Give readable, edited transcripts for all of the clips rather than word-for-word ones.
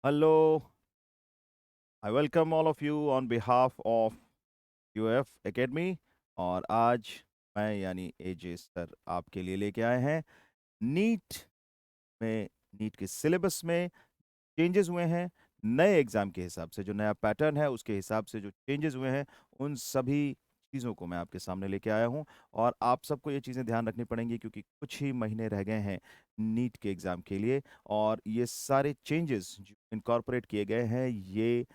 Hello, I welcome all of you on behalf of UF academy. और आज मैं यानी एजे सर आपके लिए लेके आए हैं नीट में नीट के सिलेबस में चेंजेस हुए हैं। नए एग्जाम के हिसाब से जो नया पैटर्न है उसके हिसाब से जो चेंजेस हुए हैं उन सभी चीज़ों को मैं आपके सामने लेके आया हूं। और आप सबको ये चीज़ें ध्यान रखनी पड़ेंगी क्योंकि कुछ ही महीने रह गए हैं नीट के एग्ज़ाम के लिए। और ये सारे चेंजेस जो इनकॉर्पोरेट किए गए हैं ये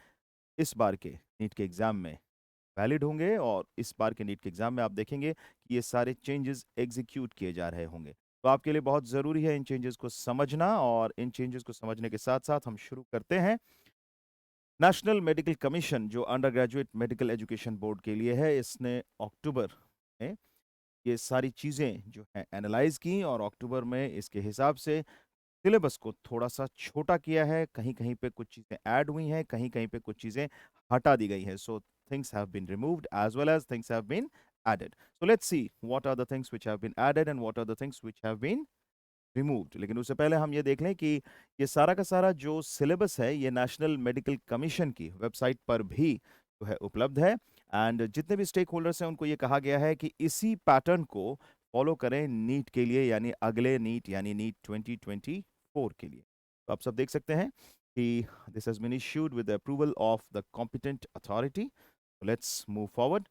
इस बार के नीट के एग्ज़ाम में वैलिड होंगे। और इस बार के नीट के एग्ज़ाम में आप देखेंगे कि ये सारे चेंजेस एग्जीक्यूट किए जा रहे होंगे। तो आपके लिए बहुत ज़रूरी है इन चेंजेस को समझना। और इन चेंजेस को समझने के साथ साथ हम शुरू करते हैं। नेशनल मेडिकल कमीशन जो under graduate medical education board के लिए है, इसने अक्टूबर में ये सारी चीज़ें जो हैं एनालाइज की और अक्टूबर में इसके हिसाब से सिलेबस को थोड़ा सा छोटा किया है। कहीं कहीं पे कुछ चीज़ें ऐड हुई हैं, कहीं कहीं पे कुछ चीज़ें हटा दी गई हैं। सो things have been removed as well as things have been added. So let's see what are the things which have been added and what are the things which have been removed. लेकिन उससे पहले हम ये देख लें कि ये सारा का सारा जो सिलेबस है ये नेशनल मेडिकल कमीशन की वेबसाइट पर भी जो है उपलब्ध है। एंड जितने भी स्टेक होल्डर्स हैं उनको ये कहा गया है कि इसी पैटर्न को फॉलो करें नीट के लिए, यानी अगले नीट यानी नीट 2024 के लिए। तो आप सब देख सकते हैं कि this has been issued with the approval of the competent authority. Let's move forward.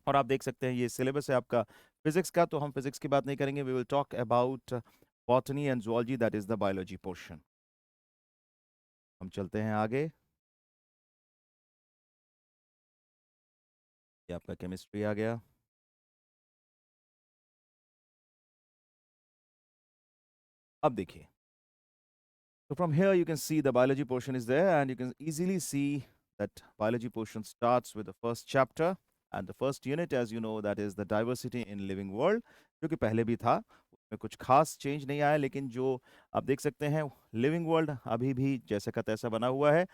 और आप देख सकते हैं ये सिलेबस है आपका फिजिक्स का। तो हम फिजिक्स की बात नहीं करेंगे, we will talk about botany and zoology, that is the biology portion. हम चलते हैं आगे। ये आपका केमिस्ट्री आ गया। अब देखिए, so from here you can see the biology portion is there and you can easily see that biology portion starts with the first chapter and the first unit, as you know, that is the diversity in living world, जो कि पहले भी था। उसमें कुछ खास change नहीं आया, लेकिन जो आप देख सकते हैं लिविंग वर्ल्ड अभी भी जैसे का तैसा बना हुआ है।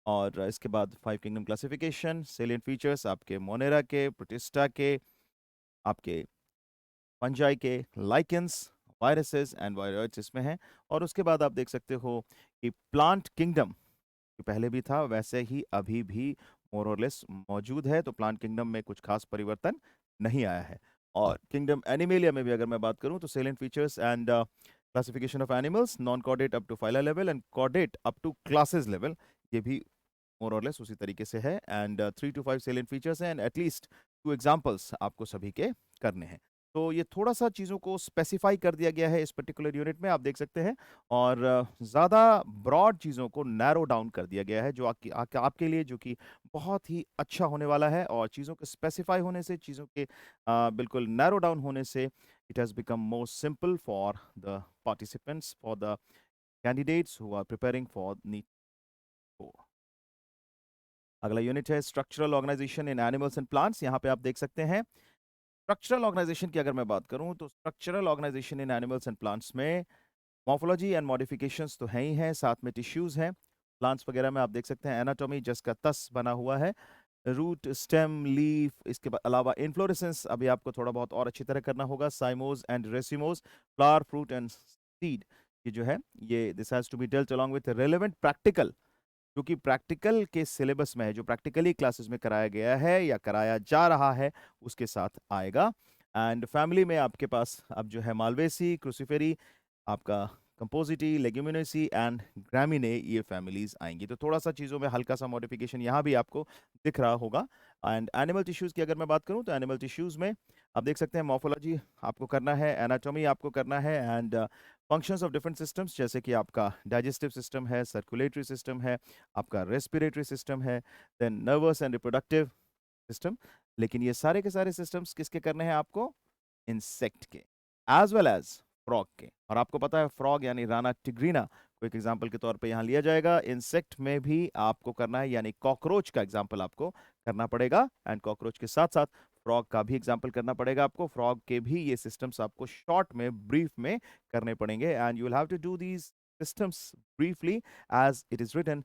और इसके बाद five kingdom classification, salient features आपके मोनेरा के, प्रोटिस्टा के, आपके फंजाई के, लाइकेंस, वायरसेस एंड वायरॉइड्स इसमें हैं। और उसके बाद आप देख सकते हो कि प्लांट किंगडम जो पहले भी था वैसे ही अभी भी मोर और लेस मौजूद है। तो प्लांट किंगडम में कुछ खास परिवर्तन नहीं आया है। और किंगडम एनिमेलिया में भी अगर मैं बात करूं तो salient features and classification of animals, non chordate up to phyla level and chordate up to classes level, ये भी मोर और लेस उसी तरीके से है। एंड 3 to 5 सेलिएंट फीचर्स हैं एंड एटलीस्ट 2 एग्जांपल्स आपको सभी के करने हैं। तो ये थोड़ा सा चीज़ों को स्पेसिफाई कर दिया गया है इस पर्टिकुलर यूनिट में, आप देख सकते हैं। और ज़्यादा ब्रॉड चीज़ों को नैरो डाउन कर दिया गया है जो आपके लिए जो कि बहुत ही अच्छा होने वाला है। और चीज़ों के स्पेसिफाई होने से, चीज़ों के बिल्कुल नैरो डाउन होने से it has become more simple for the participants, for the candidates who are preparing for NEET 4। अगला यूनिट है structural organisation in animals and plants. यहाँ पे आप देख सकते हैं स्ट्रक्चरल ऑर्गेनाइजेशन की अगर मैं बात करूं तो structural organisation in animals and plants में मॉर्फोलॉजी एंड मॉडिफिकेशंस तो हैं ही हैं, साथ में टिश्यूज हैं। प्लांट्स वगैरह में आप देख सकते हैं एनाटॉमी जिसका तस बना हुआ है, रूट, स्टेम, लीफ, इसके अलावा इन्फ्लोरेसेंस अभी आपको थोड़ा बहुत और अच्छी तरह करना होगा, cymose and racemose, flower, fruit and seed. ये जो है ये this has to be dealt along with relevant practical, जो कि प्रैक्टिकल के सिलेबस में है, जो प्रैक्टिकली क्लासेस में कराया गया है या कराया जा रहा है उसके साथ आएगा। एंड फैमिली में आपके पास अब जो है मालवेसी, क्रूसीफेरी, आपका कंपोजिटी, लेग्यूमिनेसी एंड ग्रामिने, ये फैमिलीज आएंगी। तो थोड़ा सा चीज़ों में हल्का सा मॉडिफिकेशन यहाँ भी आपको दिख रहा होगा। एंड एनिमल टिश्यूज़ की अगर मैं बात करूँ तो एनिमल टिश्यूज़ में आप देख सकते हैं मॉर्फोलॉजी आपको करना है, एनाटॉमी आपको करना है, and functions of different systems जैसे कि आपका डाइजेस्टिव सिस्टम है, सर्कुलेटरी सिस्टम है, आपका रेस्पिरेटरी सिस्टम है, then nervous and reproductive system. लेकिन ये सारे के सारे सिस्टम्स किसके करने हैं आपको? इंसेक्ट के, एज वेल एज फ्रॉग के। और आपको पता है फ्रॉग यानी राना टिग्रीना को एक एग्जांपल के तौर पे यहाँ लिया जाएगा। इंसेक्ट में भी आपको करना है, यानी कॉकरोच का एग्जांपल आपको करना पड़ेगा। एंड कॉकरोच के साथ साथ फ्रॉग का भी एग्जांपल करना पड़ेगा आपको। फ्रॉग के भी ये सिस्टम्स आपको शॉर्ट में, ब्रीफ में करने पड़ेंगे। And you will have to do these systems briefly as it is written,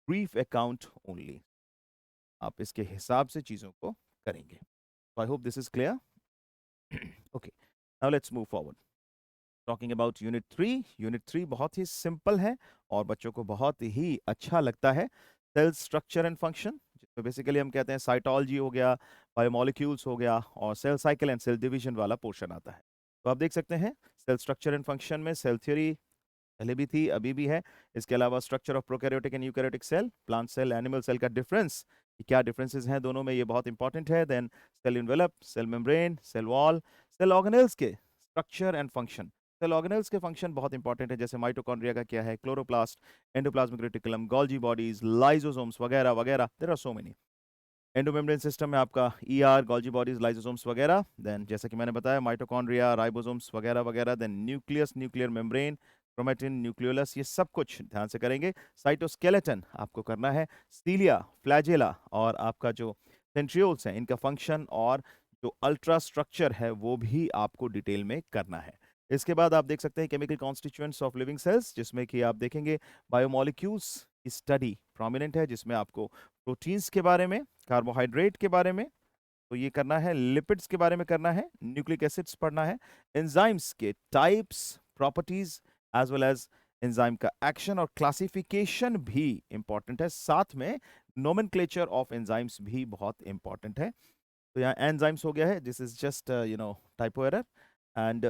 brief account only. आप इसके हिसाब से चीजों को करेंगे। I hope this is clear. Okay, now let's move forward. Talking about unit 3 बहुत ही सिंपल है और बच्चों को बहुत ही अच्छा लगता है। सेल स्ट्रक्चर एंड फंक्शन, जिसमें बेसिकली हम कहते हैं साइटोलॉजी हो गया, बायोमोलिक्यूल्स हो गया और cell cycle and cell division वाला पोर्शन आता है। तो आप देख सकते हैं सेल स्ट्रक्चर एंड फंक्शन में सेल थ्योरी पहले भी थी, अभी भी है। इसके अलावा structure of prokaryotic and eukaryotic cell, plant cell, animal cell का डिफरेंस, क्या डिफरेंसेस हैं दोनों में, ये बहुत इंपॉर्टेंट है। Then cell envelope, cell membrane, cell wall, cell organelles के structure and function. Cell organelles के फंक्शन बहुत इंपॉर्टेंट है, जैसे माइटोकॉन्ड्रिया का क्या है, chloroplast, endoplasmic reticulum, Golgi bodies, lysosomes वगैरह वगैरह, there are so many. Endomembrane system में आपका ईआर, गोल्जी बॉडीज, लाइसोसोम्स वगैरह। देन जैसे कि मैंने बताया माइटोकॉन्ड्रिया, राइबोसोम्स वगैरह वगैरह। Then nucleus, nuclear membrane, chromatin, nucleolus, ये सब कुछ ध्यान से करेंगे। साइटोस्केलेटन आपको करना है, सीलिया, फ्लैजेला और आपका जो सेंट्रियोल्स हैं इनका फंक्शन और जो अल्ट्रा स्ट्रक्चर है वो भी आपको डिटेल में करना है। इसके बाद आप देख सकते हैं chemical constituents of living cells, जिसमें कि आप देखेंगे बायोमोलिक्यूल्स की स्टडी प्रोमिनेंट है, जिसमें आपको प्रोटीन्स के बारे में, कार्बोहाइड्रेट के बारे में तो ये करना है, लिपिड्स के बारे में करना है, न्यूक्लिक एसिड्स पढ़ना है, एंजाइम्स के types, properties as well as enzyme का एक्शन और क्लासिफिकेशन भी इंपॉर्टेंट है। साथ में नोमेनक्लेचर ऑफ एंजाइम्स भी बहुत इंपॉर्टेंट है। तो यहाँ एंजाइम्स हो गया है, this is just typo error. And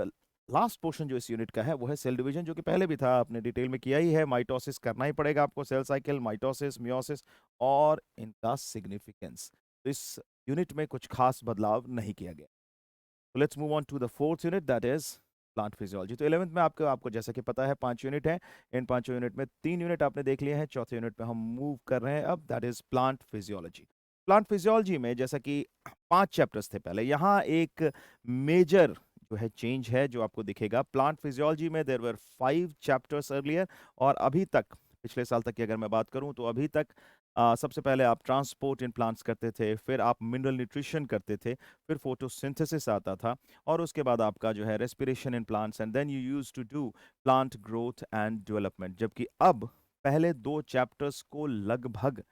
last portion जो इस यूनिट का है वो है सेल डिवीजन, जो कि पहले भी था, आपने डिटेल में किया ही है। माइटोसिस करना ही पड़ेगा आपको, सेल साइकिल, माइटोसिस, मियोसिस और इनका सिग्निफिकेंस। तो इस यूनिट में कुछ खास बदलाव नहीं किया गया। तो let's move on to the fourth unit, that is plant physiology. तो 11th में आपको जैसा कि पता है 5 यूनिट है। इन 5 यूनिट में 3 यूनिट आपने देख लिए हैं, चौथे यूनिट पे हम मूव कर रहे हैं अब, that is plant physiology. Plant physiology में जैसा कि 5 चैप्टर्स थे पहले, यहाँ एक मेजर जो है चेंज है जो आपको दिखेगा। प्लांट फिजियोलॉजी में देयर वर 5 चैप्टर्स अर्लियर और अभी तक, पिछले साल तक की अगर मैं बात करूं तो अभी तक सबसे पहले आप ट्रांसपोर्ट इन प्लांट्स करते थे, फिर आप मिनरल न्यूट्रिशन करते थे, फिर फोटोसिंथेसिस आता था और उसके बाद आपका जो है respiration in plants and then you use to do plant growth and development. जबकि अब पहले 2 चैप्टर्स को लगभग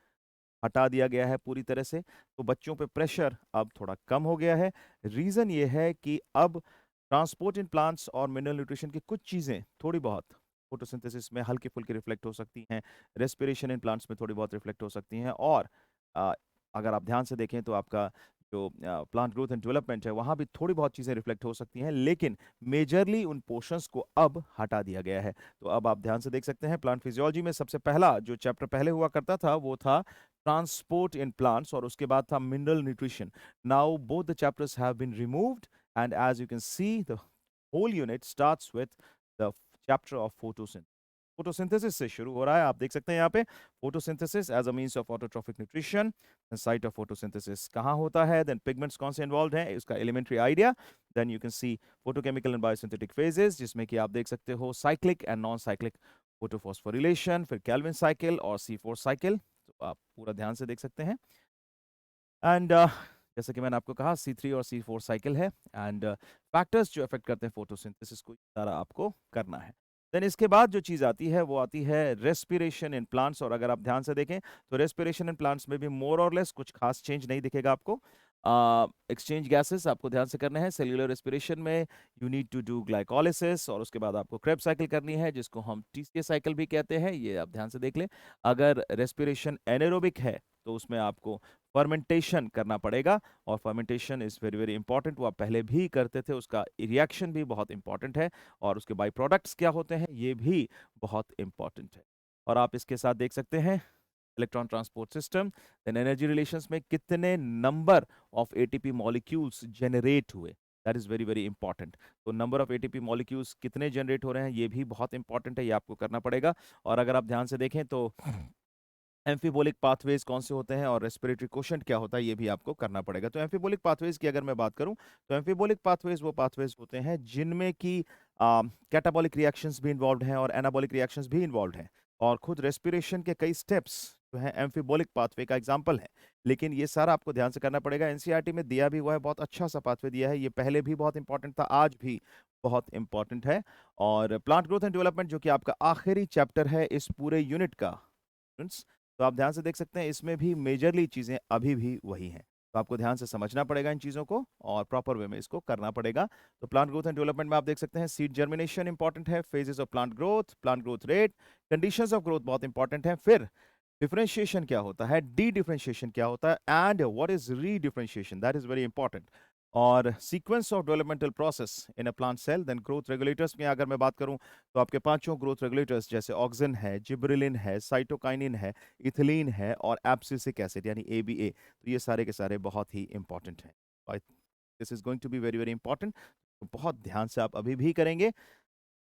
हटा दिया गया है पूरी तरह से, तो बच्चों पे प्रेशर अब थोड़ा कम हो गया है। रीजन ये है कि अब ट्रांसपोर्ट इन प्लांट्स और मिनरल न्यूट्रिशन की कुछ चीजें थोड़ी बहुत फोटोसिंथेसिस में हल्की फुल्की रिफ्लेक्ट हो सकती हैं, रेस्पिरेशन इन प्लांट्स में थोड़ी बहुत रिफ्लेक्ट हो सकती हैं और अ, अगर आप ध्यान से देखें तो आपका जो प्लांट ग्रोथ एंड डेवलपमेंट है वहां भी थोड़ी बहुत चीजें रिफ्लेक्ट हो सकती हैं, लेकिन मेजरली उन पोर्शंस को अब हटा दिया गया है। तो अब आप ध्यान से देख सकते हैं प्लांट फिजियोलॉजी में सबसे पहला जो चैप्टर पहले हुआ करता था वो था ट्रांसपोर्ट इन प्लांट्स और उसके बाद था mineral nutrition. Now both the chapters have been removed and as you can see the whole unit starts with the chapter of photosynthesis. Photosynthesis से शुरू हो रहा है, आप देख सकते हैं यहाँ पे photosynthesis as a means of autotrophic nutrition. Site of photosynthesis कहाँ होता है, देन पिगमेंट्स कौन से इन्वॉल्व हैं, इसका elementary idea. Then you can see photochemical and biosynthetic phases, जिसमें कि आप देख सकते हो cyclic and non cyclic photophosphorylation, फिर कैल्विन साइकिल और C4 साइकिल। तो आप पूरा ध्यान से देख सकते हैं। एंड जैसा कि मैंने आपको कहा C3 और C4 साइकिल है एंड फैक्टर्स जो अफेक्ट करते हैं फोटोसिंथेसिस को, सारा आपको करना है। देन इसके बाद जो चीज आती है वो आती है रेस्पिरेशन इन प्लांट्स, और अगर आप ध्यान से देखें तो रेस्पिरेशन इन प्लांट्स में भी मोर और लेस कुछ खास चेंज नहीं दिखेगा आपको। एक्सचेंज गैसेस आपको ध्यान से करने हैं। सेल्यूलर रेस्पिरेशन में you need to do glycolysis और उसके बाद आपको क्रेब्स साइकिल करनी है, जिसको हम TCA साइकिल भी कहते हैं, ये आप ध्यान से देख लें। अगर रेस्पिरेशन एनारोबिक है तो उसमें आपको फर्मेंटेशन करना पड़ेगा और fermentation is very very important, वो आप पहले भी करते थे, उसका रिएक्शन भी बहुत इंपॉर्टेंट है और उसके बाई प्रोडक्ट्स क्या होते हैं ये भी बहुत इंपॉर्टेंट है। और आप इसके साथ देख सकते हैं electron transport system, then energy relations में कितने number of ATP molecules generate हुए, that is very very important. तो नंबर ऑफ ATP मॉलिक्यूल्स कितने जनरेट हो रहे हैं ये भी बहुत इंपॉर्टेंट है, ये आपको करना पड़ेगा। और अगर आप ध्यान से देखें तो एम्फीबोलिक पाथवेज कौन से होते हैं और रेस्पिरेटरी कोशेंट क्या होता है ये भी आपको करना पड़ेगा। तो एम्फीबोलिक पाथवेज की अगर मैं बात करूं तो एम्फीबोलिक पाथवेज वो पाथवेज होते हैं जिनमें की कैटाबॉलिक रिएक्शंस भी इन्वॉल्व हैं और एनाबॉलिक रिएक्शंस भी इन्वॉल्व हैं, और खुद रेस्पिरेशन के कई स्टेप्स जो है एम्फीबोलिक पाथवे का एग्जाम्पल है। लेकिन ये सारा आपको ध्यान से करना पड़ेगा, NCERT में दिया भी हुआ है, बहुत अच्छा सा पाथवे दिया है, ये पहले भी बहुत इंपॉर्टेंट था, आज भी बहुत इंपॉर्टेंट है। और प्लांट ग्रोथ एंड डेवलपमेंट जो कि आपका आखिरी चैप्टर है इस पूरे यूनिट का, तो आप ध्यान से देख सकते हैं इसमें भी मेजरली चीजें अभी भी वही हैं। तो आपको ध्यान से समझना पड़ेगा इन चीज़ों को और प्रॉपर वे में इसको करना पड़ेगा। तो प्लांट ग्रोथ एंड डेवलपमेंट में आप देख सकते हैं सीड जर्मिनेशन इंपॉर्टेंट है, phases of plant growth rate, conditions of growth बहुत इंपॉर्टेंट है, फिर डिफरेंशिएशन क्या होता है, डी डिफरेंशिएशन क्या होता है, and what is redifferentiation, that is very important. और sequence of developmental process in a plant cell. Then growth regulators में अगर मैं बात करूं तो आपके पांचों ग्रोथ रेगुलेटर्स जैसे ऑक्सिन है, जिबरेलिन है, साइटोकाइनिन है, इथिलीन है और एब्सिसिक एसिड यानी एबीए, तो ये सारे के सारे बहुत ही इंपॉर्टेंट हैं। This is going to be very very important, तो बहुत ध्यान से आप अभी भी करेंगे।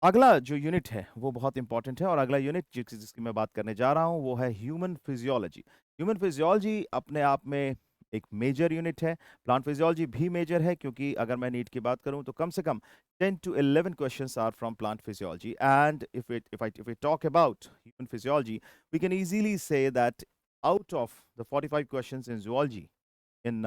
अगला जो यूनिट है वो बहुत इंपॉर्टेंट है और अगला यूनिट जिसकी मैं बात करने जा रहा हूं वो है ह्यूमन फिजियोलॉजी। ह्यूमन फिजियोलॉजी अपने आप में एक मेजर यूनिट है, प्लांट फिजियोलॉजी भी मेजर है, क्योंकि अगर मैं नीट की बात करूं तो कम से कम 10 to 11 questions are from plant physiology, and if we talk about human physiology, we can easily say that out of the 45 questions in zoology in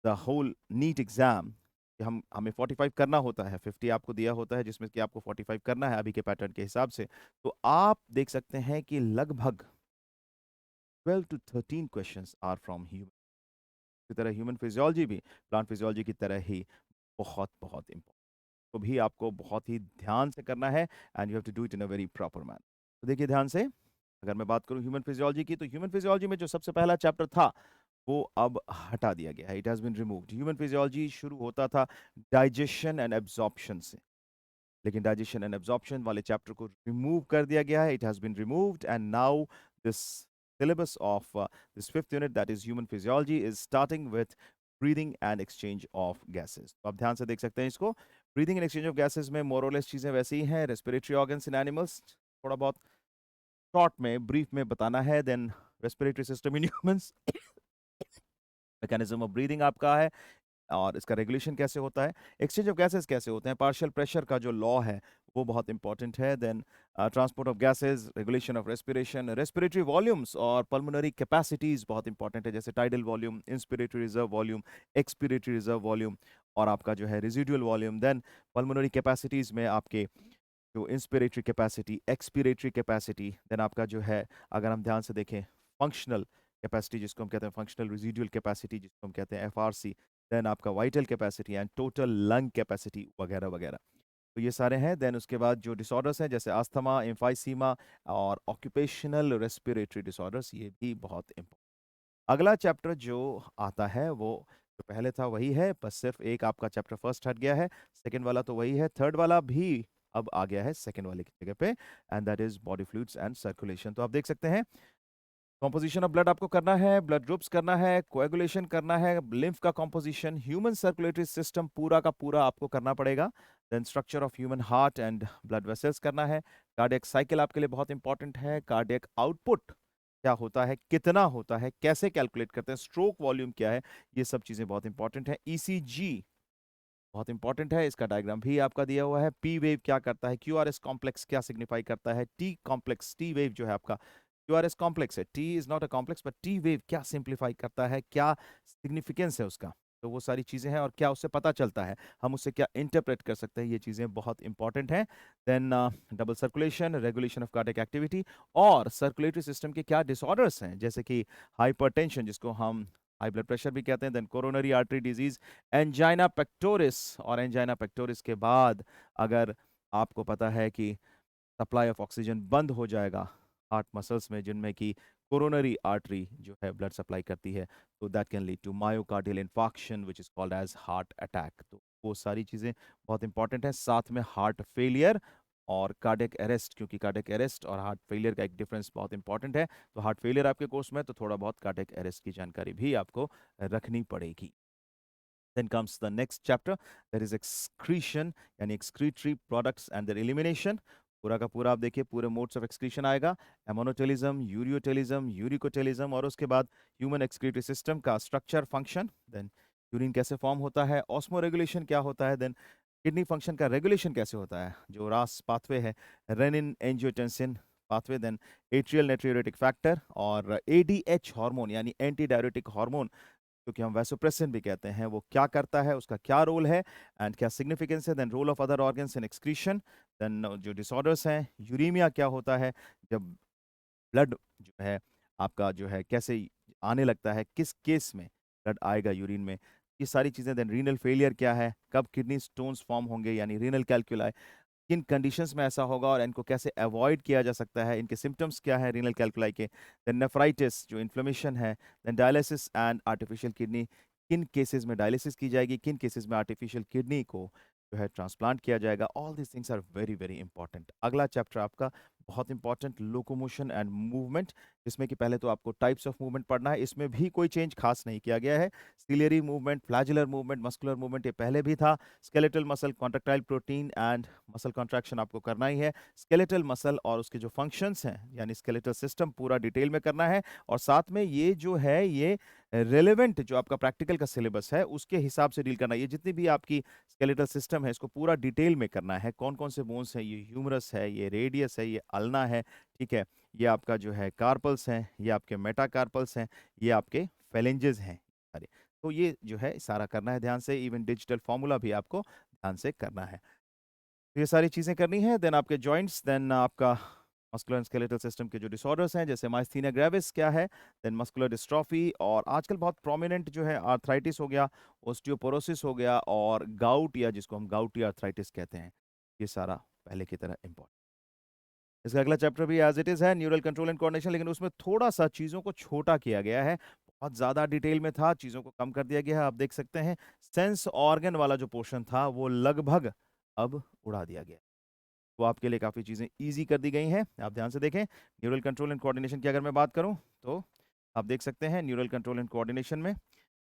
the whole NEET exam, कि हम हमें 45 करना होता है, 50 आपको दिया होता है जिसमें कि आपको 45 करना है अभी के पैटर्न के हिसाब से, तो आप देख सकते हैं कि लगभग 12 to 13 questions are from human. इसी तरह ह्यूमन फिजियोलॉजी भी प्लांट फिजियोलॉजी की तरह ही बहुत बहुत इंपॉर्टेंट, तो भी आपको बहुत ही ध्यान से करना है and you have to do it in a very proper manner. तो देखिए ध्यान से, अगर मैं बात करूं ह्यूमन फिजियोलॉजी की, तो ह्यूमन फिजियोलॉजी में जो सबसे पहला चैप्टर था वो अब हटा दिया गया है, it has been removed. Human physiology शुरू होता था डाइजेशन एंड एब्जॉर्प्शन से, लेकिन डाइजेशन एंड एब्जॉर्प्शन वाले चैप्टर को रिमूव कर दिया गया है, it has been removed, and now this syllabus of this fifth unit, that is human physiology, is starting with breathing and exchange of gases। तो आप ध्यान से देख सकते हैं इसको, breathing and exchange of gases में मोरलेस चीजें वैसी ही हैं, रेस्पिरेटरी ऑर्गन्स इन एनिमल्स थोड़ा बहुत शॉर्ट में ब्रीफ में बताना है, then respiratory system in humans, mechanism of breathing आपका है और इसका रेगुलेशन कैसे होता है, एक्सचेंज ऑफ गैसेस कैसे होते हैं, पार्शियल प्रेशर का जो लॉ है वो बहुत इंपॉर्टेंट है, then transport of gases, regulation of respiration, respiratory volumes और पल्मोनरी कैपेसिटीज बहुत इंपॉर्टेंट है, जैसे tidal volume, inspiratory reserve volume, expiratory reserve volume और आपका जो है residual volume. Then pulmonary capacities में आपके जो inspiratory capacity, expiratory capacity, then आपका जो है अगर हम ध्यान से देखें फंक्शनल कैपेसिटी जिसको हम कहते हैं फंक्शनल रेजिडुअल कैपेसिटी जिसको हम कहते हैं एफआरसी, देन आपका vital capacity and total lung capacity वगैरह वगैरह, तो ये सारे हैं। देन उसके बाद जो डिसऑर्डर्स हैं जैसे अस्थमा, एम्फाइसीमा और ऑक्यूपेशनल रेस्पिरेटरी डिसऑर्डर्स, ये भी बहुत इंपॉर्टेंट। अगला चैप्टर जो आता है वो जो पहले था वही है, बस सिर्फ एक आपका चैप्टर फर्स्ट हट गया है, सेकंड वाला तो वही है, थर्ड वाला भी अब आ गया है सेकंड वाले की जगह पे, and that is body fluids and circulation. तो आप देख सकते हैं कॉम्पोजिशन ऑफ ब्लड आपको करना है, ब्लड ग्रुप्स करना है, कोएगुलेशन करना है, लिम्फ का कॉम्पोजिशन, ह्यूमन सर्कुलेटरी सिस्टम पूरा का पूरा आपको करना पड़ेगा, then structure of human heart and blood vessels करना है, कार्डियक साइकिल आपके लिए बहुत इंपॉर्टेंट है, कार्डियक आउटपुट क्या होता है, कितना होता है, कैसे कैलकुलेट करते हैं, स्ट्रोक वॉल्यूम क्या है, ये सब चीजें बहुत इंपॉर्टेंट है, ईसीजी बहुत इंपॉर्टेंट है, इसका डायग्राम भी आपका दिया हुआ है, पी वेव क्या करता है, क्यूआरएस कॉम्प्लेक्स क्या सिग्निफाई करता है, टी कॉम्प्लेक्स, टी वेव जो है आपका क्यूआरएस कॉम्प्लेक्स है, T is not a complex but T wave क्या सिंप्लीफाई करता है, क्या सिग्निफिकेंस है उसका, तो वो सारी चीजें हैं और क्या उससे पता चलता है, हम उससे क्या इंटरप्रेट कर सकते हैं, ये चीजें बहुत इंपॉर्टेंट हैं। Then double circulation, regulation of cardiac activity और सर्कुलेटरी सिस्टम के क्या डिसऑर्डर्स हैं, जैसे कि हाइपरटेंशन जिसको हम हाई ब्लड प्रेशर भी कहते हैं, then coronary artery disease, angina pectoris, और एंजाइना पेक्टोरिस के बाद अगर आपको पता है कि सप्लाई ऑफ ऑक्सीजन बंद हो जाएगा हार्ट मसल्स में जिनमें कि कोरोनरी आर्टरी जो है ब्लड सप्लाई करती है, तो that can lead to myocardial infarction which is called as heart attack, तो वो सारी चीज़ें बहुत इंपॉर्टेंट है, साथ में हार्ट फेलियर और कार्डियक अरेस्ट, क्योंकि कार्डियक अरेस्ट और हार्ट फेलियर का एक डिफरेंस बहुत इंपॉर्टेंट है, तो हार्ट फेलियर आपके कोर्स में तो थोड़ा बहुत कार्डियक अरेस्ट की जानकारी भी आपको रखनी पड़ेगी। Then comes the next chapter, that is excretion, यानी excretory products and their elimination। पूरा का पूरा आप देखिए पूरे मोड्स ऑफ एक्सक्रीशन आएगा, एमोनोटेलिज्म, यूरियोटेलिज्म, यूरिकोटेलिज्म और उसके बाद ह्यूमन एक्सक्रीटरी सिस्टम का स्ट्रक्चर, फंक्शन, देन यूरिन कैसे फॉर्म होता है, ऑस्मो रेगुलेशन क्या होता है, देन किडनी फंक्शन का रेगुलेशन कैसे होता है, जो रास पाथवे है, renin angiotensin pathway, then atrial natriuretic factor और एडीएच हार्मोन यानी एंटी डायरेटिक हार्मोन क्योंकि हम वैसोप्रेसिन भी कहते हैं, वो क्या करता है, उसका क्या रोल है एंड क्या सिग्निफिकेंस है, then role of other organs in excretion, then जो डिसऑर्डर्स हैं, यूरीमिया क्या होता है, जब ब्लड जो है आपका जो है कैसे आने लगता है, किस केस में, ब्लड आएगा यूरिन में, ये सारी चीज़ें। देन रीनल फेलियर क्या है, कब किडनी स्टोन्स फॉर्म होंगे यानी रीनल कैल्कुलाई, किन कंडीशंस में ऐसा होगा और इनको कैसे अवॉइड किया जा सकता है, इनके सिम्टम्स क्या है रीनल कैल्कुलाई के। देन नेफ्राइटिस जो इन्फ्लेमेशन है, then dialysis and artificial kidney, किन केसेस में डायलिसिस की जाएगी, किन केसेस में आर्टिफिशियल किडनी को जो है ट्रांसप्लांट किया जाएगा। All this things are very very important. अगला चैप्टर आपका बहुत इंपॉर्टेंट, लोकोमोशन एंड मूवमेंट, जिसमें कि पहले तो आपको टाइप्स ऑफ मूवमेंट पढ़ना है। इसमें भी कोई चेंज खास नहीं किया गया है। Ciliary movement, flagellar movement, muscular movement ये पहले भी था। Skeletal muscle, contractile protein and muscle contraction आपको करना ही है। स्केलेटल मसल और उसके जो फंक्शंस हैं यानी स्केलेटल सिस्टम पूरा डिटेल में करना है। और साथ में ये जो है ये रेलेवेंट जो आपका प्रैक्टिकल का सिलेबस है उसके हिसाब से डील करना है। ये जितनी भी आपकी स्केलेटल सिस्टम है इसको पूरा डिटेल में करना है। कौन कौन से बोन्स हैं, ये ह्यूमरस है, ये रेडियस है, ये अल्ना है, ठीक है, ये आपका जो है कार्पल्स हैं, ये आपके मेटाकार्पल्स हैं, ये आपके फेलेंजेस हैं सारे। तो ये जो है सारा करना है ध्यान से। इवन डिजिटल फॉर्मूला भी आपको ध्यान से करना है। तो ये सारी चीज़ें करनी है। देन आपके जॉइंट्स, देन आपका मस्कुलर एंड स्केलेटल सिस्टम के जो डिसऑर्डर्स हैं जैसे माइस्थीनिया ग्रेविस क्या है, देन मस्कुलर डिस्ट्रॉफी, और आजकल बहुत प्रोमिनेंट जो है आर्थराइटिस हो गया, ओस्टियोपोरोसिस हो गया, और गाउट या जिसको हम गाउटी आर्थराइटिस कहते हैं। ये सारा पहले की तरह इंपॉर्टेंट। इसका अगला चैप्टर भी एज इट इज है, न्यूरल कंट्रोल एंड कोऑर्डिनेशन, लेकिन उसमें थोड़ा सा चीज़ों को छोटा किया गया है। बहुत ज़्यादा डिटेल में था, चीज़ों को कम कर दिया गया है। आप देख सकते हैं सेंस ऑर्गन वाला जो पोर्शन था वो लगभग अब उड़ा दिया गया। तो आपके लिए काफ़ी चीज़ें ईजी कर दी गई हैं। आप ध्यान से देखें। न्यूरल कंट्रोल एंड कोऑर्डिनेशन की अगर मैं बात करूं तो आप देख सकते हैं न्यूरल कंट्रोल एंड कोऑर्डिनेशन में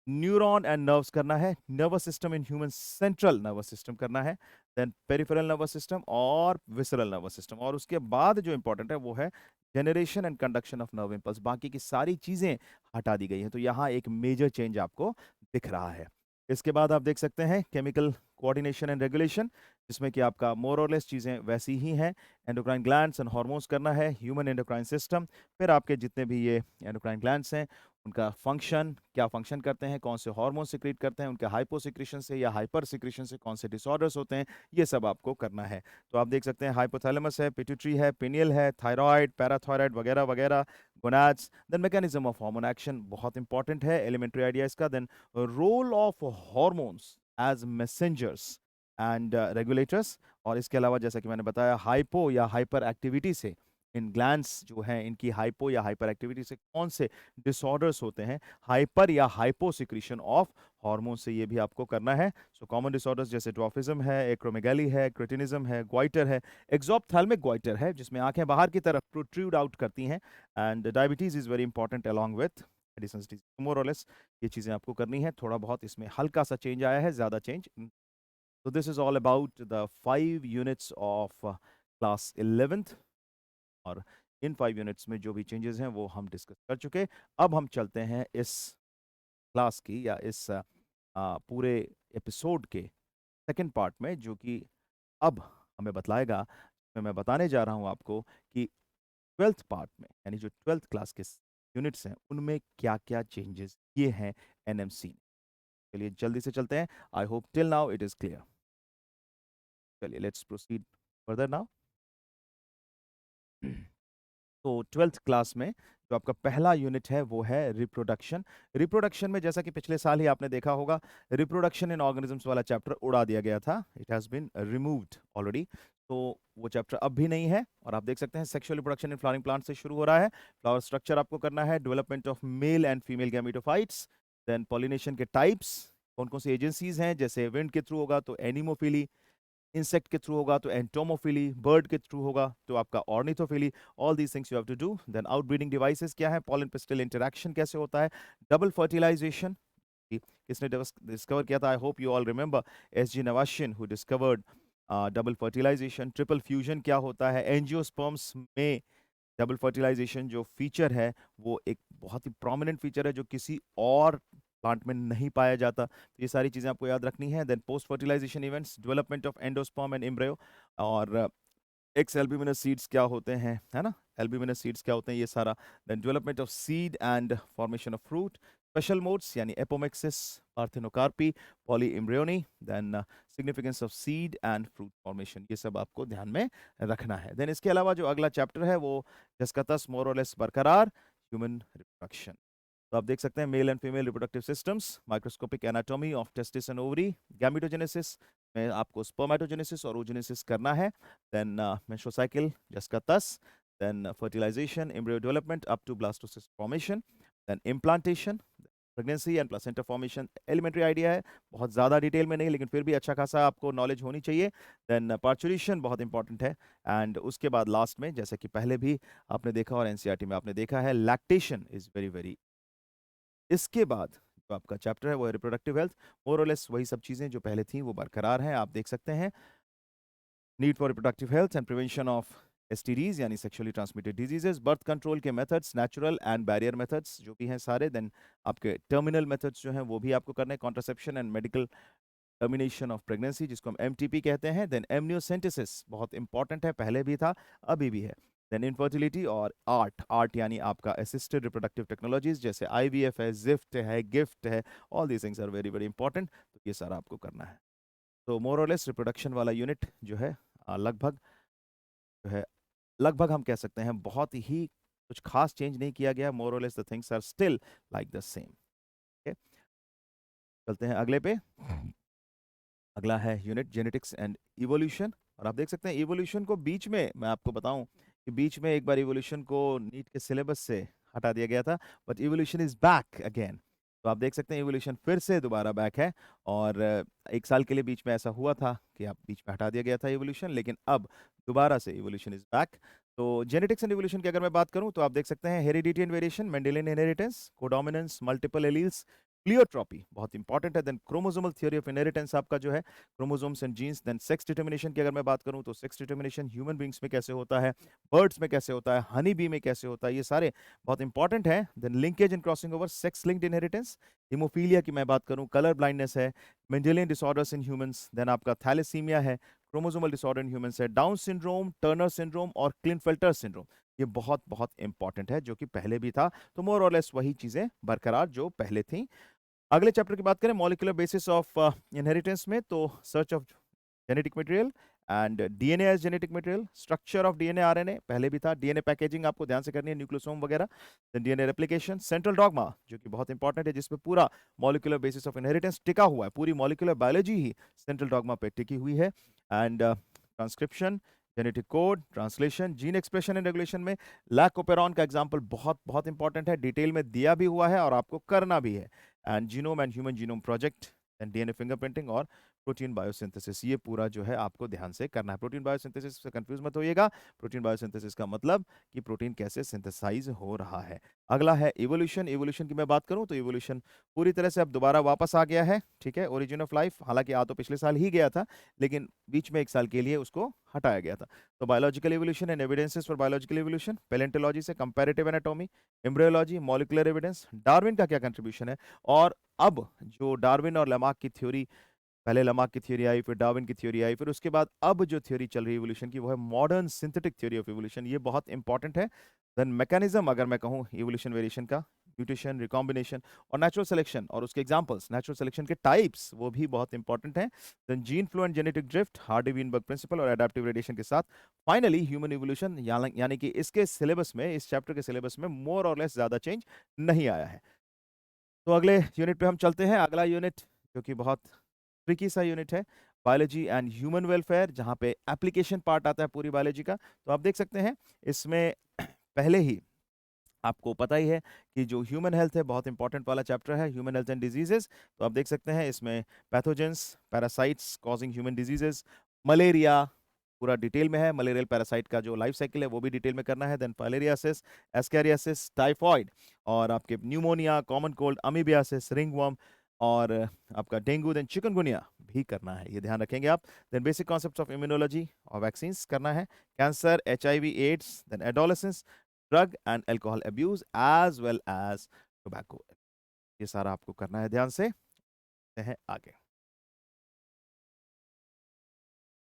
न्यूरॉन एंड नर्व्स करना है, nervous system in human central nervous system करना है, देन पेरिफेरल नर्वस सिस्टम और विसरल नर्वस सिस्टम, और उसके बाद जो इंपॉर्टेंट है वो है generation and conduction of nerve impulse. बाकी की सारी चीजें हटा दी गई हैं। तो यहाँ एक मेजर चेंज आपको दिख रहा है। इसके बाद आप देख सकते हैं केमिकल कोऑर्डिनेशन एंड रेगुलेशन, जिसमें कि आपका मोर और लेस चीज़ें वैसी ही हैं। एंडोक्राइन ग्लैंड्स एंड हार्मोन्स करना है, ह्यूमन एंडोक्राइन सिस्टम, फिर आपके जितने भी ये एंडोक्राइन ग्लैंड्स हैं उनका फंक्शन, क्या फंक्शन करते हैं, कौन से हार्मोन सिक्रीट करते हैं, उनके हाइपो सिक्रीशन से या हाइपर सिक्रीशन से कौन से डिसऑर्डर्स होते हैं, ये सब आपको करना है। तो आप देख सकते हैं हाइपोथैलेमस है, पिट्यूटरी है, पिनियल है, थायराइड, पैराथायराइड वगैरह वगैरह, gonads, then mechanism of hormone action बहुत इंपॉर्टेंट है, एलिमेंट्री आइडिया इसका, then role of hormones as messengers and regulators. और इसके अलावा जैसा कि मैंने बताया हाइपो या हाइपर एक्टिविटी से इन ग्लैंड्स जो हैं इनकी हाइपो या हाइपर एक्टिविटी से कौन से डिसऑर्डर्स होते हैं, हाइपर या हाइपो सिक्रीशन ऑफ हार्मोन से ये भी आपको करना है। सो कॉमन डिसऑर्डर्स जैसे ड्वार्फिज्म है, एक्रोमेगाली है, क्रेटिनिज्म है, ग्वाइटर है, एक्सोप्थेल्मिक ग्वाइटर है जिसमें आंखें बाहर की तरफ प्रोट्रूड आउट करती हैं, and diabetes is very important along with Addison's disease. More और लेस ये चीज़ें आपको करनी है। थोड़ा बहुत इसमें हल्का सा चेंज आया है, ज़्यादा change. So this is all about the 5 units of class 11th, और इन 5 यूनिट्स में जो भी चेंजेस हैं वो हम डिस्कस कर चुके। अब हम चलते हैं इस क्लास की या इस पूरे एपिसोड के सेकंड पार्ट में, जो कि अब हमें बतलाएगा। मैं बताने जा रहा हूं आपको कि 12th पार्ट में यानी जो 12th क्लास के यूनिट्स हैं उनमें क्या क्या चेंजेस किए हैं एनएमसी ने। चलिए जल्दी से चलते हैं। I hope till now it is clear. चलिए लेट्स प्रोसीड फर्दर नाउ। तो 12th क्लास में जो आपका पहला यूनिट है वो है रिप्रोडक्शन। रिप्रोडक्शन में जैसा कि पिछले साल ही आपने देखा होगा, रिप्रोडक्शन इन ऑर्गेनिजम्स वाला चैप्टर उड़ा दिया गया था, it has been removed already. तो वो चैप्टर अब भी नहीं है। और आप देख सकते हैं sexual reproduction in flowering plant से शुरू हो रहा है। फ्लावर स्ट्रक्चर आपको करना है, development of male and female gametophytes, then pollination के टाइप्स, कौन कौन सी एजेंसीज हैं, जैसे विंड के थ्रू होगा तो एनिमोफिली, इंसेक्ट के थ्रू होगा तो एंटोमोफिली, बर्ड के थ्रू होगा तो आपका ornithophily. All these things you have to do. Then outbreeding devices क्या है, पॉलन पिस्टल इंटरैक्शन कैसे होता है, डबल फर्टिलाइजेशन किसने डिस्कवर किया था, I hope you all remember SG Nawaschin who discovered double fertilization. Triple fusion क्या होता है, एंजियोस्पर्म्स में डबल फर्टिलाइजेशन जो फीचर है वो एक बहुत ही प्रोमिनेंट फीचर है जो किसी और प्लांट में नहीं पाया जाता। तो ये सारी चीजें आपको याद रखनी है। Then post fertilisation events, development of endosperm and embryo, और एक्स एल्ब्यूमिनस सीड्स क्या होते हैं, है ना, एल्ब्यूमिनस सीड्स क्या होते हैं, ये सारा। Then development of seed and formation of fruit, special modes यानी apomixis, parthenocarpy, polyembryony, then significance of seed and fruit formation, ये सब आपको ध्यान में रखना है। देन इसके अलावा जो अगला चैप्टर है वो जिसका तस मोर और लेस बरकरार, ह्यूमन रिप्रोडक्शन। तो आप देख सकते हैं mail and female reproductive systems, microscopic anatomy of testis and ovary, gametogenesis में आपको स्पर्मेटोजेनेसिस और ओजेनेसिस करना है, देन मेंस्ट्रुअल साइकिल जिसका तस, then fertilization, embryo development up to blastocyst formation, then implantation, pregnancy and placenta formation. Elementary idea है, बहुत ज़्यादा डिटेल में नहीं, लेकिन फिर भी अच्छा खासा आपको नॉलेज होनी चाहिए। देन पार्चुरेशन बहुत इंपॉर्टेंट है, एंड उसके बाद लास्ट में जैसे कि पहले भी आपने देखा और एनसीईआरटी में आपने देखा है, लैक्टेशन इज वेरी वेरी। इसके बाद जो आपका चैप्टर है वो है रिप्रोडक्टिव हेल्थ। मोर और लेस वही सब चीज़ें जो पहले थी वो बरकरार हैं, आप देख सकते हैं। Need for reproductive health and prevention of STDs यानी sexually transmitted diseases, birth control के methods, natural and barrier methods जो भी हैं सारे, देन आपके टर्मिनल मेथड्स जो हैं वो भी आपको करने हैं, contraception and medical termination of pregnancy जिसको हम एमटीपी कहते हैं, देन एमनियोसेंटेसिस बहुत इंपॉर्टेंट है, पहले भी था अभी भी है, देन इनफर्टिलिटी और आर्ट यानी आपका असिस्टेड रिप्रोडक्टिव टेक्नोलॉजीज जैसे आईवीएफ है, जिफ्ट है, गिफ्ट है, all these things are very very important, तो ये सारा आपको करना है। तो मोर और लेस रिप्रोडक्शन वाला यूनिट जो है लगभग जो है लगभग हम कह सकते हैं बहुत ही कुछ खास चेंज नहीं किया गया, मोर और less the things are still like the same. चलते हैं अगले पे। अगला है यूनिट जेनेटिक्स एंड इवोल्यूशन, और आप देख सकते हैं इवोल्यूशन को बीच में मैं आपको बताऊं कि बीच में एक बार इवोल्यूशन को नीट के सिलेबस से हटा दिया गया था, but evolution is back again. तो आप देख सकते हैं इवोल्यूशन फिर से दोबारा बैक है, और एक साल के लिए बीच में ऐसा हुआ था कि आप बीच में हटा दिया गया था इवोल्यूशन, लेकिन अब दोबारा से इवोल्यूशन इज बैक। तो जेनेटिक्स एंड इवोल्यूशन की अगर मैं बात करूं तो आप देख सकते हैं heredity and variation, Mendelian inheritance, codominance, multiple alleles, pleiotropy बहुत इंपॉर्टेंट है, then chromosomal theory of inheritance आपका जो है chromosomes and genes, then sex determination की अगर मैं बात करूं तो सेक्स डिटर्मिनेशन ह्यूमन बींग्स में कैसे होता है, बर्ड्स में कैसे होता है, हनी बी में कैसे होता है, ये सारे बहुत इंपॉर्टेंट है। Then linkage and crossing over, sex linked inheritance, haemophilia की मैं बात करूं, कलर ब्लाइंडनेस है, Mendelian disorders in humans, then आपका थैलेसीमिया है, क्रोमोसोमल डिसऑर्डर इन ह्यूमंस है, डाउन सिंड्रोम, टर्नर सिंड्रोम और क्लिनफेल्टर सिंड्रोम, ये बहुत बहुत इंपॉर्टेंट है जो कि पहले भी था। तो मोर और लेस वही चीजें बरकरार जो पहले थी। अगले चैप्टर की बात करें मॉलिक्यूलर बेसिस ऑफ इनहेरिटेंस में, तो search of genetic material and DNA as genetic material, structure of DNA RNA पहले भी था, डीएनए पैकेजिंग आपको ध्यान से करनी है, न्यूक्लियोसोम वगैरह, then DNA replication, central dogma जो कि बहुत इंपॉर्टेंट है जिसपे पूरा मॉलिक्यूलर बेसिस ऑफ इनहेरिटेंस टिका हुआ है, पूरी मॉलिक्यूलर बायोलॉजी ही सेंट्रल डॉगमा पे टिकी हुई है, and transcription, genetic code, translation, gene expression and regulation में लैकोपेरॉन का एग्जांपल बहुत बहुत इंपॉर्टेंट है, डिटेल में दिया भी हुआ है और आपको करना भी है, and genome and human genome project, and DNA fingerprinting और प्रोटीन बायोसिंथेसिस, ये पूरा जो है आपको ध्यान से करना है। प्रोटीन बायोसिंथेसिस से कंफ्यूज मत होइएगा, प्रोटीन बायोसिंथेसिस का मतलब कि प्रोटीन कैसे सिंथेसाइज हो रहा है। अगला है इवोल्यूशन, इवोल्यूशन की मैं बात करूं तो इवोल्यूशन पूरी तरह से अब दोबारा वापस आ गया है, ठीक है, ओरिजिन ऑफ लाइफ, हालांकि आ तो पिछले साल ही गया था लेकिन बीच में एक साल के लिए उसको हटाया गया था। तो biological evolution and evidences for biological evolution, palaeontology से comparative anatomy, embryology, molecular evidence, Darwin का क्या कंट्रीब्यूशन है, और अब जो डार्विन और लमार्क की थ्योरी, पहले लमार्क की थ्योरी आई, फिर डार्विन की थ्योरी आई, फिर उसके बाद अब जो थ्योरी चल रही है इवोल्यूशन की वो है modern synthetic theory of evolution, ये बहुत इंपॉर्टेंट है। देन मैकेनिज्म अगर मैं कहूँ इवोल्यूशन वेरिएशन का, म्यूटेशन, रिकॉम्बिनेशन और नेचुरल सिलेक्शन और उसके एग्जांपल्स, नेचुरल सिलेक्शन के टाइप्स वो भी बहुत इंपॉर्टेंट हैं। Then gene flow and genetic drift, Hardy Weinberg principle और एडाप्टिव रेडिएशन के साथ फाइनली ह्यूमन इवोल्यूशन, यानी कि इसके सिलेबस में, इस चैप्टर के सिलेबस में मोर और लेस ज्यादा चेंज नहीं आया है। तो अगले यूनिट पे हम चलते हैं। अगला यूनिट जो कि बहुत ट्रिकी सा यूनिट है, बायोलॉजी एंड ह्यूमन वेलफेयर, जहाँ पे एप्लीकेशन पार्ट आता है पूरी बायोलॉजी का। तो आप देख सकते हैं इसमें पहले ही आपको पता ही है कि जो ह्यूमन हेल्थ है बहुत इंपॉर्टेंट वाला चैप्टर है, ह्यूमन हेल्थ एंड डिजीजेस। तो आप देख सकते हैं इसमें pathogens, parasites causing human diseases, malaria पूरा डिटेल में है, मलेरियल पैरासाइट का जो लाइफ साइकिल है वो भी डिटेल में करना है, देन फाइलेरियासिस, एस्कैरियासिस, टाइफॉइड और आपके pneumonia, common cold, amoebiasis, ringworm और आपका डेंगू, देन चिकनगुनिया भी करना है, ये ध्यान रखेंगे आप। Then basic concepts of immunology और वैक्सीन्स करना है, cancer, HIV, AIDS, then adolescence, drug and alcohol abuse as well as tobacco, ये सारा आपको करना है ध्यान से। हैं आगे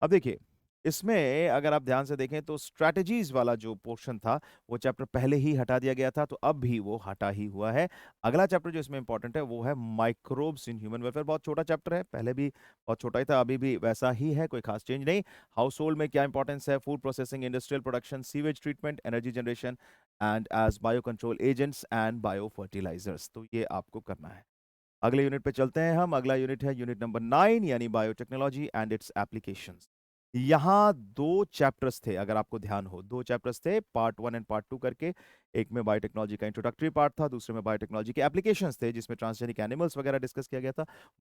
अब देखिए इसमें अगर आप ध्यान से देखें तो स्ट्रैटेजीज वाला जो पोर्शन था वो चैप्टर पहले ही हटा दिया गया था, तो अब भी वो हटा ही हुआ है। अगला चैप्टर जो इसमें इंपॉर्टेंट है वो है माइक्रोब्स इन ह्यूमन वेलफेयर। बहुत छोटा चैप्टर है, पहले भी बहुत छोटा ही था, अभी भी वैसा ही है, कोई खास चेंज नहीं। हाउस होल्ड में क्या इंपॉर्टेंस है, food processing, industrial production, sewage treatment, energy generation and as bio control agents and bio fertilisers, तो ये आपको करना है। अगले यूनिट पे चलते हैं हम। अगला यूनिट है यूनिट नंबर 9 यानी बायोटेक्नोलॉजी एंड इट्स एप्लीकेशंस। यहाँ दो चैप्टर्स थे, अगर आपको ध्यान हो, दो चैप्टर्स थे, पार्ट 1 एंड पार्ट 2 करके। एक में बायोटेक्नोलॉजी का इंट्रोडक्टरी पार्ट था, दूसरे में बायोटेक्नोलॉजी के एप्लीकेशंस थे जिसमें ट्रांसजेनिक एनिमल्स वगैरह डिस्कस किया गया था।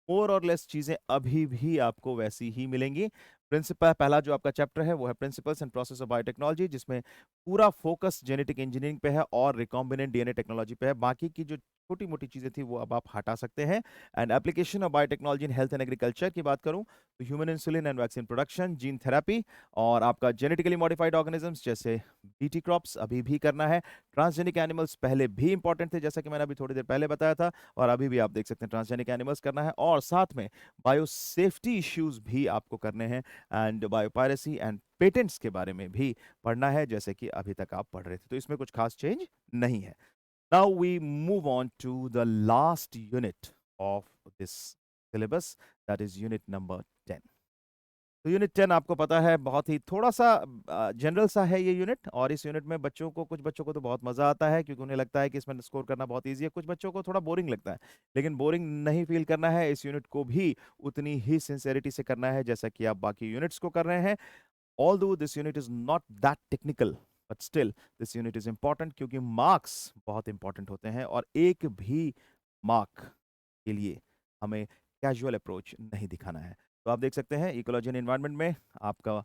मोर और लेस चीजें अभी भी आपको वैसी ही मिलेंगी। प्रिंसिपल पहला जो आपका चैप्टर है वो है principles and process of biotechnology, जिसमें पूरा फोकस जेनेटिक इंजीनियरिंग पे है और रिकॉम्बिनेंट डीएनए टेक्नोलॉजी पे है। बाकी की जो छोटी मोटी चीजें थी वो अब आप हटा सकते हैं। And application of biotechnology in health and agriculture की बात करूं तो human insulin and vaccine production, gene therapy और आपका जेनेटिकली मॉडिफाइड ऑर्गेनिजम्स जैसे बीटी क्रॉप्स अभी भी करना है। ट्रांसजेनिक एनिमल्स पहले भी इंपॉर्टेंट थे, जैसा कि मैंने अभी थोड़ी देर पहले बताया था, और अभी भी आप देख सकते हैं ट्रांसजेनिक एनिमल्स करना है। और साथ में बायोसेफ्टी इश्यूज भी आपको करने हैं एंड बायोपायरेसी एंड पेटेंट्स के बारे में भी पढ़ना है, जैसे कि अभी तक आप पढ़ रहे थे। तो इसमें कुछ खास चेंज नहीं है। Now we move on to the last unit of this syllabus, that is unit number 10. तो यूनिट 10 आपको पता है बहुत ही थोड़ा सा जनरल सा है ये यूनिट, और इस यूनिट में बच्चों को, कुछ बच्चों को तो बहुत मजा आता है क्योंकि उन्हें लगता है कि इसमें स्कोर करना बहुत इजी है, कुछ बच्चों को थोड़ा बोरिंग लगता है। लेकिन बोरिंग नहीं फील करना है, इस यूनिट को भी उतनी ही सिंसेरिटी से करना है जैसा कि आप बाकी यूनिट्स को कर रहे हैं। Although this unit is not that technical, but still this unit is important क्योंकि मार्क्स बहुत इंपॉर्टेंट होते हैं, और एक भी मार्क के लिए हमें कैजुअल अप्रोच नहीं दिखाना है। तो आप देख सकते हैं इकोलॉजी एंड एनवायरनमेंट में आपका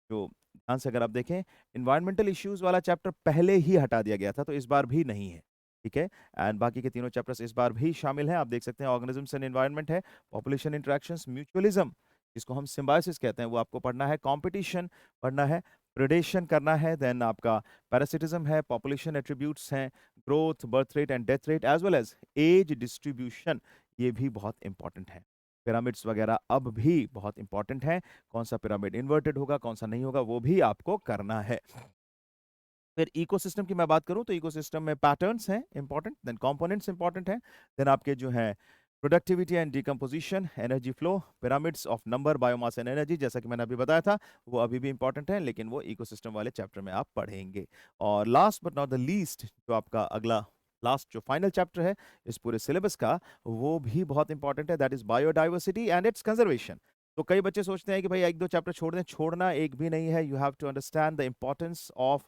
जो, ध्यान से अगर आप देखें, इन्वायरमेंटल इश्यूज वाला चैप्टर पहले ही हटा दिया गया था, तो इस बार भी नहीं है, ठीक है। एंड बाकी के तीनों चैप्टर्स इस बार भी शामिल हैं। आप देख सकते हैं ऑर्गेनिजम्स एंड एनवायरनमेंट है, पॉपुलेशन इंटरेक्शंस, म्यूचुअलिज्म जिसको हम सिम्बायोसिस कहते हैं वो आपको पढ़ना है, कंपटीशन पढ़ना है, प्रेडेशन करना है, देन आपका पैरासिटिज्म है, पॉपुलेशन एट्रीब्यूट्स हैं, growth, birth rate and death rate, as well as age distribution, ये भी बहुत इंपॉर्टेंट है। पिरामिड्स वगैरह अब भी बहुत इंपॉर्टेंट है, कौन सा पिरामिड इन्वर्टेड होगा, कौन सा नहीं होगा, वो भी आपको करना है। फिर इकोसिस्टम की मैं बात करूं तो इकोसिस्टम में पैटर्न्स हैं इंपॉर्टेंट, देन कंपोनेंट्स इंपॉर्टेंट हैं, देन आपके जो है productivity and decomposition, energy flow, pyramids of number, biomass and energy, जैसा कि मैंने अभी बताया था, वो अभी भी इंपॉर्टेंट है, लेकिन वो इकोसिस्टम वाले चैप्टर में आप पढ़ेंगे। और last but not the least, जो आपका अगला लास्ट जो फाइनल चैप्टर है इस पूरे सिलेबस का, वो भी बहुत इंपॉर्टेंट है, that is biodiversity and its conservation. तो कई बच्चे सोचते हैं कि भाई एक दो चैप्टर छोड़ दें, छोड़ना एक भी नहीं है। You have to understand the importance of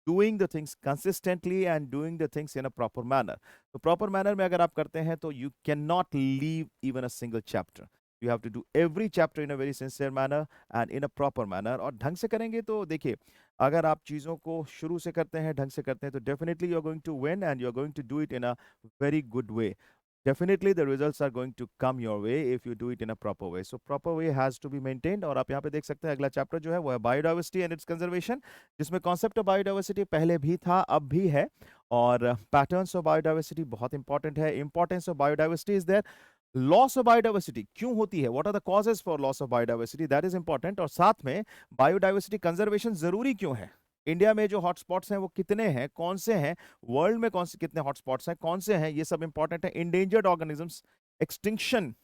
doing the things consistently and doing the things in a proper manner. तो proper manner में अगर आप करते हैं तो you cannot leave even a single chapter. You have to do every chapter in a very sincere manner and in a proper manner. और ढंग से करेंगे तो देखिए, अगर आप चीज़ों को शुरू से करते हैं, ढंग से करते हैं, तो definitely you are going to win and you are going to do it in a very good way. Definitely the results are going to come your way if you do it in a proper way. So proper way has to be maintained. और आप यहाँ पे देख सकते हैं अगला chapter जो है वो है बायोडाइवर्सिटी एंड इट्स कंजर्वेशन, जिसमें कॉन्सेप्ट ऑफ बायोडाइवर्सिटी पहले भी था, अब भी है, और पैटर्न्स ऑफ बायोडाइवर्सिटी बहुत इंपॉर्टेंट है। Importance of biodiversity is there, loss of biodiversity क्यों होती है, what are the causes for loss of biodiversity, that is important. और साथ में बायोडाइवर्सिटी कंजर्वेशन जरूरी क्यों है, इंडिया में जो हॉटस्पॉट्स हैं वो कितने हैं, कौन से हैं, वर्ल्ड में कौन से कितने हॉटस्पॉट्स हैं, कौन से हैं, ये सब इंपॉर्टेंट है। इंडेंजर्ड ऑर्गेनिजम्स, एक्सटिंक्शन,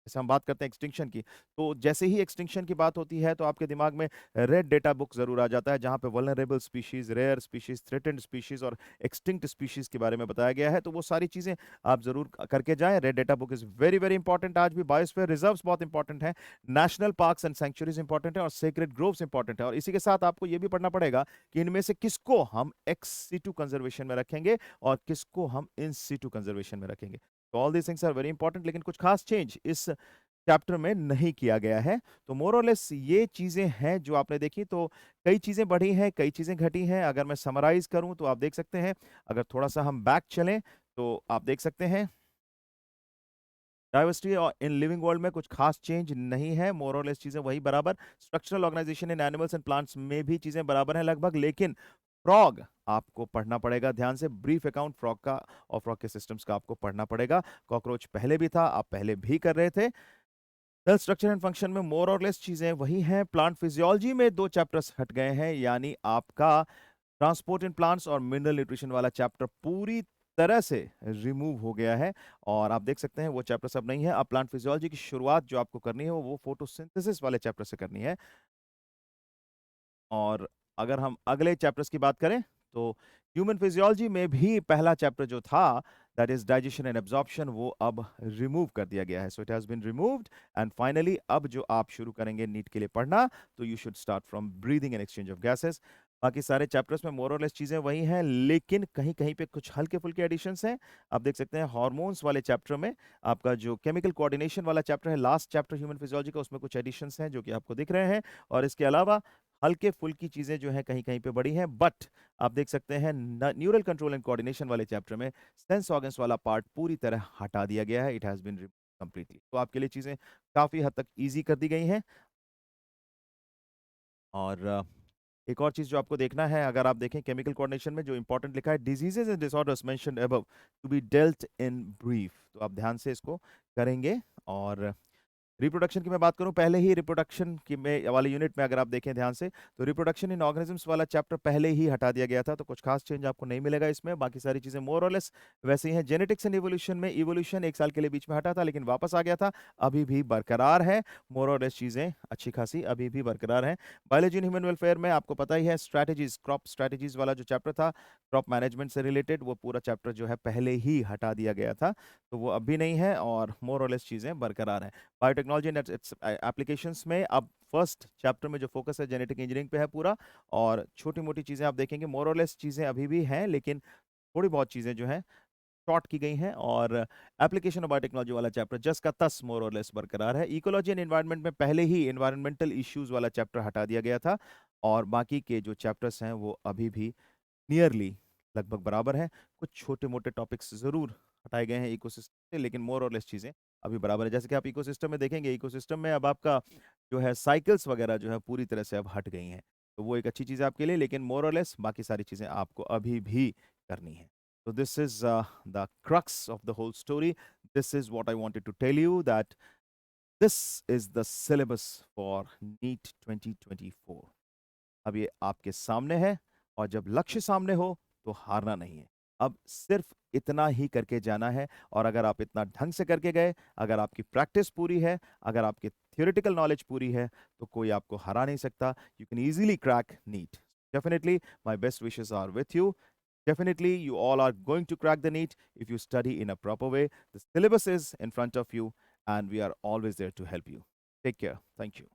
जैसे हम बात करते हैं एक्सटिंक्शन की, तो जैसे ही एक्सटिंक्शन की बात होती है तो आपके दिमाग में रेड डेटा बुक जरूर आ जाता है, जहां पे vulnerable species, rare species, threatened species और एक्सटिंक्ट स्पीशीज के बारे में बताया गया है। तो वो सारी चीजें आप जरूर करके जाएं। Red data book is very very important. आज भी बायोस्फीयर रिजर्व्स बहुत इंपॉर्टेंट है, national parks and sanctuaries important है, और सेक्रेड ग्रोव्स इंपॉर्टेंट है। और इसी के साथ आपको ये भी पढ़ना पड़ेगा कि इनमें से किसको हम एक्स सीटू कंजर्वेशन में रखेंगे और किसको हम इन सीटू कंजर्वेशन में रखेंगे। तो all these things are very important, लेकिन कुछ खास चेंज इस चैप्टर में नहीं किया गया है। तो मोर और लेस ये चीजें हैं जो आपने देखी। तो कई चीजें बढ़ी हैं, कई चीजें घटी हैं। अगर मैं समराइज करूं तो आप देख सकते हैं, अगर थोड़ा सा हम बैक चलें तो आप देख सकते हैं डाइवर्सिटी और इन लिविंग वर्ल्ड में कुछ खास चेंज नहीं है, मोर और लेस चीजें वही बराबर। Structural organisation in animals and plants में भी चीजें बराबर हैं लगभग, लेकिन फ्रॉग आपको पढ़ना पड़ेगा ध्यान से, ब्रीफ अकाउंट फ्रॉग का और फ्रॉग के सिस्टम्स का आपको पढ़ना पड़ेगा। कॉकरोच पहले भी था, आप पहले भी कर रहे थे। सेल स्ट्रक्चर एंड फंक्शन में मोर और लेस चीजें वही हैं। प्लांट फिजियोलॉजी में 2 चैप्टर्स हट गए हैं, यानी आपका ट्रांसपोर्ट इन प्लांट्स और मिनरल न्यूट्रिशन वाला चैप्टर पूरी तरह से रिमूव हो गया है। और आप देख सकते हैं वो चैप्टर सब नहीं है। अब प्लांट फिजियोलॉजी की शुरुआत जो आपको करनी है वो फोटोसिंथेसिस वाले चैप्टर से करनी है। और अगर हम अगले चैप्टर्स की बात करें तो ह्यूमन फिजियोलॉजी में भी पहला चैप्टर जो था, that is digestion and absorption, वो अब रिमूव कर दिया गया है। So it has been removed. And finally अब जो आप शुरू करेंगे नीट के लिए पढ़ना, तो you should start from breathing and exchange of gases. बाकी सारे चैप्टर्स में मोर और लेस चीजें वही हैं, लेकिन कहीं कहीं पे कुछ हल्के फुल्के एडिशंस हैं। आप देख सकते हैं हार्मोन्स वाले चैप्टर में आपका जो केमिकल कोऑर्डिनेशन वाला चैप्टर है, लास्ट चैप्टर ह्यूमन फिजियोलॉजी का, उसमें कुछ एडिशंस हैं जो कि आपको दिख रहे हैं। और इसके अलावा हल्के फुल्की चीजें जो है कहीं कहीं पे बड़ी हैं। बट आप देख सकते हैं न्यूरल कंट्रोल एंड कोऑर्डिनेशन वाले चैप्टर में सेंस ऑर्गन्स वाला पार्ट पूरी तरह हटा दिया गया है। It has been completely. तो आपके लिए चीजें काफी हद तक इजी कर दी गई हैं। और एक और चीज जो आपको देखना है, अगर आप देखें केमिकल कोऑर्डिनेशन में जो इंपॉर्टेंट लिखा है, diseases and disorders mentioned above to be dealt in brief, तो आप ध्यान से इसको करेंगे। और रिप्रोडक्शन की मैं बात करूं, पहले ही रिप्रोडक्शन की में वाले यूनिट में अगर आप देखें ध्यान से, तो रिप्रोडक्शन इन ऑर्गेनिजम्स वाला चैप्टर पहले ही हटा दिया गया था। तो कुछ खास चेंज आपको नहीं मिलेगा इसमें। बाकी सारी चीजें मोर और लेस वैसे ही हैं। जेनेटिक्स एंड इवोल्यूशन में इवोल्यूशन 1 साल के लिए बीच में हटा था, लेकिन वापस आ गया था, अभी भी बरकरार है। मोर और लेस चीजें अच्छी खासी अभी भी बरकरार हैं। बायोलॉजी एंड ह्यूमन वेलफेयर में आपको पता ही है, स्ट्रैटेजीज, क्रॉप स्ट्रैटेजीज वाला जो चैप्टर था, क्रॉप मैनेजमेंट से रिलेटेड, वो पूरा चैप्टर जो है पहले ही हटा दिया गया था। तो वो अब भी नहीं है और मोर और लेस चीजें बरकरार हैं। बायोटेक्नोलॉजी एंड इट्स एप्लीकेशंस में अब फर्स्ट चैप्टर में जो फोकस है जेनेटिक इंजीनियरिंग पे है पूरा। और छोटी मोटी चीजें आप देखेंगे, मोर और लेस चीजें अभी भी हैं, लेकिन थोड़ी बहुत चीजें जो हैं शॉर्ट की गई हैं। और एप्लीकेशन ऑफ बायोटेक्नोलॉजी वाला चैप्टर जस का तस मोर और लेस बरकरार है। इकोलॉजी एंड एनवायरनमेंट में पहले ही एनवायरमेंटल इश्यूज वाला चैप्टर हटा दिया गया था, और बाकी के जो चैप्टर्स हैं वो अभी भी नियरली लगभग बराबर है। कुछ छोटे मोटे टॉपिक्स जरूर हटाए गए हैं इकोसिस्टम से, लेकिन मोर और लेस चीजें अभी बराबर है। जैसे कि आप इकोसिस्टम में देखेंगे, इकोसिस्टम में अब आपका जो है साइकिल्स वगैरह जो है पूरी तरह से अब हट गई हैं। तो वो एक अच्छी चीज़ है आपके लिए, लेकिन मोर और लेस बाकी सारी चीज़ें आपको अभी भी करनी है। तो this is the crux of the whole story. This is what I wanted to tell you, that this is the syllabus for NEET 2024। अब ये आपके सामने है, और जब लक्ष्य सामने हो तो हारना नहीं है। अब सिर्फ इतना ही करके जाना है। और अगर आप इतना ढंग से करके गए, अगर आपकी प्रैक्टिस पूरी है, अगर आपकी थियोरेटिकल नॉलेज पूरी है, तो कोई आपको हरा नहीं सकता। You can easily crack NEET. Definitely my best wishes are with you. Definitely, you all are going to crack the NEET if you study in a proper way. The syllabus is in front of you, and we are always there to help you. Take care. Thank you.